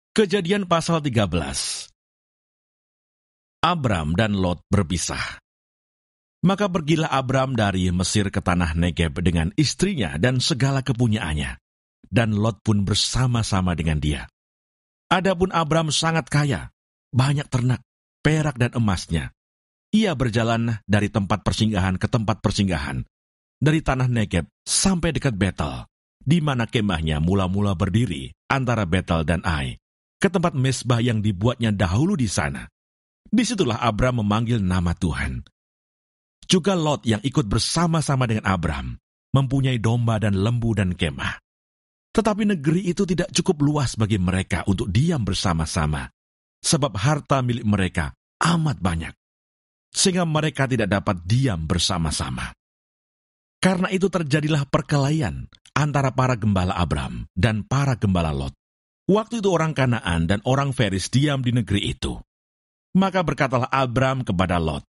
Kejadian pasal 13. Abram dan Lot berpisah. Maka pergilah Abram dari Mesir ke tanah Negeb dengan istrinya dan segala kepunyaannya, dan Lot pun bersama-sama dengan dia. Adapun Abram sangat kaya, banyak ternak, perak dan emasnya. Ia berjalan dari tempat persinggahan ke tempat persinggahan, dari tanah Negeb sampai dekat Betel, di mana kemahnya mula-mula berdiri antara Betel dan Ai, ke tempat mezbah yang dibuatnya dahulu di sana. Disitulah Abram memanggil nama Tuhan. Juga Lot yang ikut bersama-sama dengan Abram, mempunyai domba dan lembu dan kemah. Tetapi negeri itu tidak cukup luas bagi mereka untuk diam bersama-sama, sebab harta milik mereka amat banyak, sehingga mereka tidak dapat diam bersama-sama. Karena itu terjadilah perkelahian antara para gembala Abram dan para gembala Lot. Waktu itu orang Kanaan dan orang Feris diam di negeri itu. Maka berkatalah Abram kepada Lot,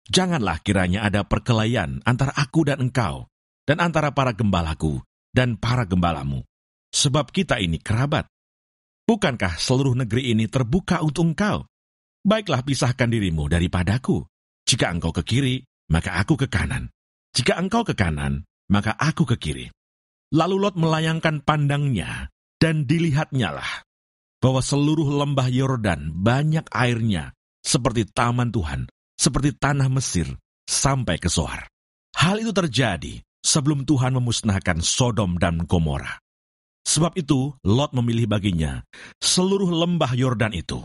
"Janganlah kiranya ada perkelahian antara aku dan engkau, dan antara para gembalaku dan para gembalamu, sebab kita ini kerabat. Bukankah seluruh negeri ini terbuka untuk engkau? Baiklah pisahkan dirimu daripadaku. Jika engkau ke kiri, maka aku ke kanan. Jika engkau ke kanan, maka aku ke kiri." Lalu Lot melayangkan pandangnya, dan dilihatnya lah bahwa seluruh lembah Yordan banyak airnya, seperti taman Tuhan, seperti tanah Mesir, sampai ke Zoar. Hal itu terjadi sebelum Tuhan memusnahkan Sodom dan Gomora. Sebab itu, Lot memilih baginya seluruh lembah Yordan itu.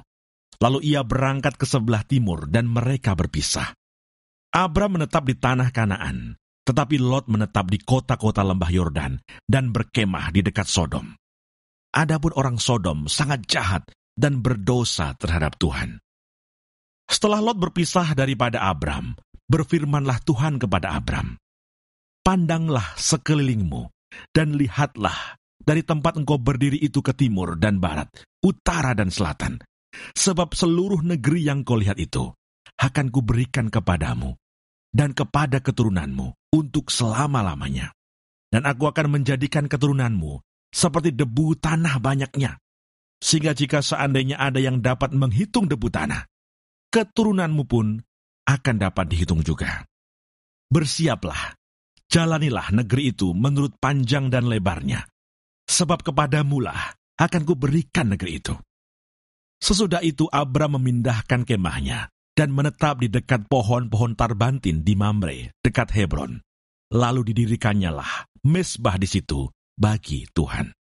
Lalu ia berangkat ke sebelah timur dan mereka berpisah. Abram menetap di tanah Kanaan, tetapi Lot menetap di kota-kota lembah Yordan dan berkemah di dekat Sodom. Adapun orang Sodom sangat jahat dan berdosa terhadap Tuhan. Setelah Lot berpisah daripada Abram, berfirmanlah Tuhan kepada Abram, "Pandanglah sekelilingmu, dan lihatlah dari tempat engkau berdiri itu ke timur dan barat, utara dan selatan. Sebab seluruh negeri yang kau lihat itu, akan kuberikan kepadamu, dan kepada keturunanmu untuk selama-lamanya. Dan aku akan menjadikan keturunanmu seperti debu tanah banyaknya, sehingga jika seandainya ada yang dapat menghitung debu tanah, keturunanmu pun akan dapat dihitung juga. Bersiaplah, jalanilah negeri itu menurut panjang dan lebarnya, sebab kepadamulah akan kuberikan negeri itu." Sesudah itu Abram memindahkan kemahnya dan menetap di dekat pohon-pohon tarbantin di Mamre, dekat Hebron. Lalu didirikannya lah mezbah di situ bagi Tuhan.